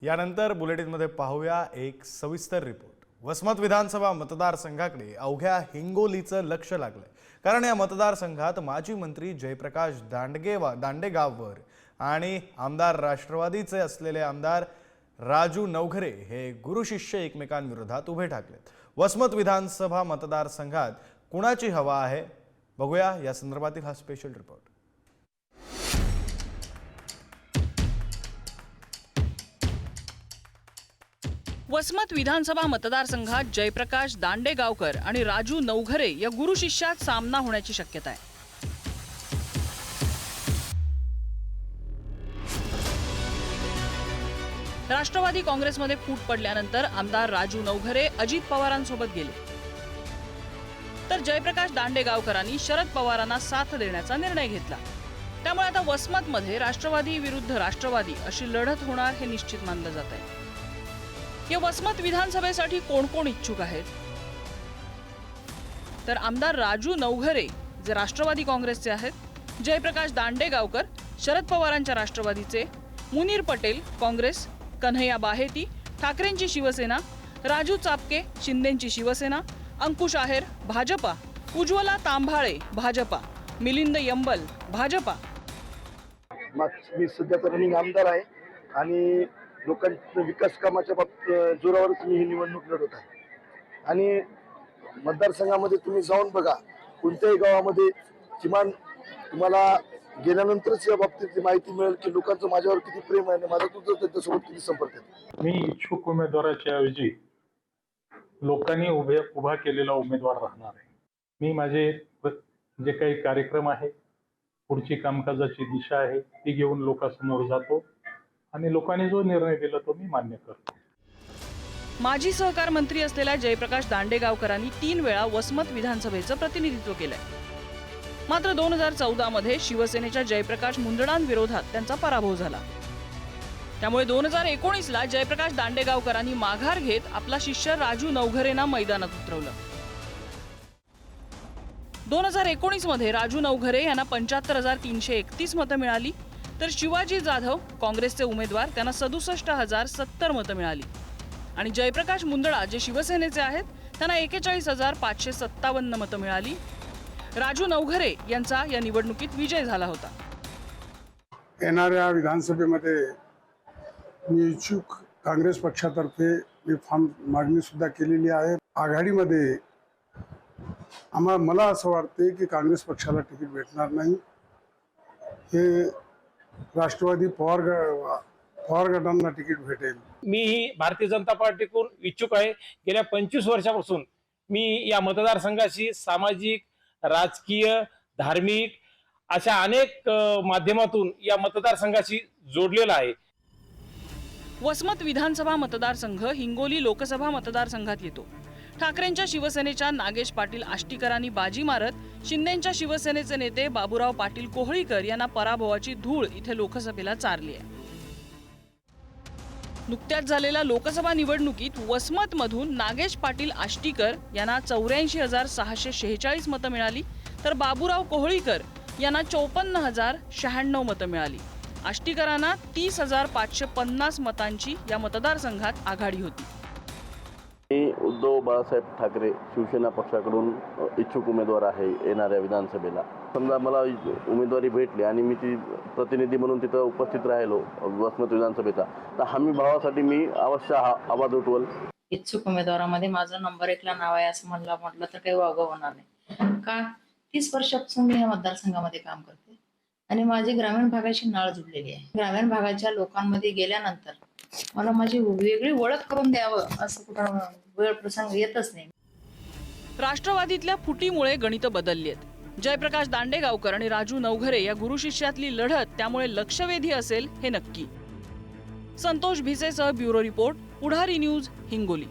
यानंतर बुलेटिनमध्ये पाहूया एक सविस्तर रिपोर्ट। वसमत विधानसभा मतदारसंघाकडे अवघ्या हिंगोलीचं लक्ष लागलंय, कारण या मतदारसंघात माजी मंत्री जयप्रकाश दांडेगावकर आणि आमदार राष्ट्रवादीचे असलेले आमदार राजू नवघरे हे गुरुशिष्य एकमेकांविरोधात उभे ठाकलेत। वसमत विधानसभा मतदारसंघात कुणाची हवा आहे, बघूया या संदर्भातील हा स्पेशल रिपोर्ट। वसमत विधानसभा मतदारसंघात जयप्रकाश दांडेगावकर आणि राजू नवघरे या गुरुशिष्यात सामना होण्याची शक्यता आहे। राष्ट्रवादी काँग्रेसमध्ये फूट पडल्यानंतर आमदार राजू नवघरे अजित पवारांसोबत गेले, तर जयप्रकाश दांडेगावकरांनी शरद पवारांना साथ देण्याचा निर्णय घेतला। त्यामुळे आता वसमतमध्ये राष्ट्रवादी विरुद्ध राष्ट्रवादी अशी लढत होणार हे निश्चित मानलं जात आहे। या वसमत विधानसभेसाठी कोण कोण इच्छुक आहेत, तर आमदार राजू नवघरे जे राष्ट्रवादी काँग्रेसचे आहेत, जयप्रकाश दांडेगावकर शरद पवारांच्या राष्ट्रवादीचे, मुनीर पटेल काँग्रेस, कन्हैया बाहेती ठाकरेंची शिवसेना, राजू चापके शिंदेंची शिवसेना, अंकुश आहेर भाजपा, उज्ज्वला तांभाळे भाजपा, मिलिंद यंबल भाजपा। मी सध्या रनिंग आमदार आहे आणि लोकांच्या विकास कामाच्या बाबतीत जोरावरच मी ही निवडणूक लढवत आहे। आणि मतदारसंघामध्ये तुम्ही जाऊन बघा, कोणत्याही गावामध्ये किमान तुम्हाला गेल्यानंतरच या बाबतीतली माहिती मिळेल की लोकांचं माझ्यावर किती प्रेम आहे, माझा तुझं त्यांच्यासोबत किती संपर्क आहे। मी इच्छुक उमेदवाराच्या ऐवजी लोकांनी उभा केलेला उमेदवार राहणार आहे। मी माझे जे काही कार्यक्रम आहे, पुढची कामकाजाची दिशा आहे ती घेऊन लोकांसमोर जातो आणि लोकांनी जो निर्णय दिला तो मी मान्य करतो। माजी सहकार मंत्री असलेल्या जयप्रकाश दांडेगावकरांनी 3 वेळा वसमत विधानसभेचं प्रतिनिधित्व केलंय। मात्र 2014 मध्ये शिवसेनेच्या जयप्रकाश मुंदडांविरोधात त्यांचा पराभव झाला। त्यामुळे 2019 ला जयप्रकाश दांडेगावकरांनी माघार घेत आपला शिष्य राजू नवघरेंना मैदानात उतरवलं। 2019 मध्ये राजू नवघरे यांना 75,331 मतं मिळाली, तर शिवाजी जाधव काँग्रेसचे उमेदवार त्यांना 67,070 मतं मिळाली आणि जयप्रकाश मुंदडा जे शिवसेनेचे आहेत त्यांना 41,557 मतं मिळाली। राजू नवघरे यांचा या निवडणुकीत विजय झाला होता। येणाऱ्या विधानसभेमध्ये मी इच्छुक काँग्रेस पक्षातर्फे मी फॉर्म मागणी सुद्धा केलेली आहे। आघाडीमध्ये मला असं वाटते की काँग्रेस पक्षाला तिकीट भेटणार नाही, हे राष्ट्रवादी पवार गटांना तिकीट भेटेल। मी ही भारतीय जनता पार्टीकडून इच्छुक आहे। गेल्या 25 वर्षापासून मी या मतदारसंघाशी सामाजिक, राजकीय, धार्मिक अशा अनेक माध्यमातून या मतदारसंघाशी जोडलेला आहे। वसमत विधानसभा मतदारसंघ हिंगोली लोकसभा मतदारसंघात येतो। ठाकरेंच्या शिवसेनेच्या नागेश पाटील आष्टीकरांनी बाजी मारत शिंदेंच्या शिवसेनेचे नेते बाबूराव पाटील कोहळीकर यांना पराभवाची धूळ इथे लोकसभेला चारली आहे। नुकत्याच झालेल्या लोकसभा निवडणुकीत वसमत मधून नागेश पाटील आष्टीकर यांना 84,646 मतं मिळाली, तर बाबूराव कोहळीकर यांना 54,096 मतं मिळाली। आष्टीकरांना 30,550 मतांची या मतदारसंघात आघाडी होती। मी उद्धव बाळासाहेब ठाकरे शिवसेना पक्षाकडून इच्छुक उमेदवार आहे येणाऱ्या विधानसभेला। समजा मला उमेदवारी भेटली आणि मी ती प्रतिनिधी म्हणून तिथं उपस्थित राहिलो वसमत विधानसभेचा, तर हमी भावासाठी मी अवश्य आवाज उठवल। इच्छुक उमेदवारामध्ये माझं नंबर 1 ला नाव आहे असं म्हटलं तर काही वावगं होणार नाही। का 30 वर्षापासून मी या मतदारसंघामध्ये काम करते आणि माझी ग्रामीण भागाची नाळ जुडलेली आहे। ग्रामीण भागाच्या लोकांमध्ये गेल्यानंतर मला माझी वेगळी ओळख करून द्यावं असं कुठं वेळ प्रसंग येतच नाही। राष्ट्रवादीतल्या फुटीमुळे गणित बदलली आहेत। जयप्रकाश दांडेगावकर आणि राजू नवघरे या गुरुशिष्यातली लढत त्यामुळे लक्षवेधी असेल हे नक्की। संतोष भिसेसह ब्युरो रिपोर्ट, पुढारी न्यूज, हिंगोली।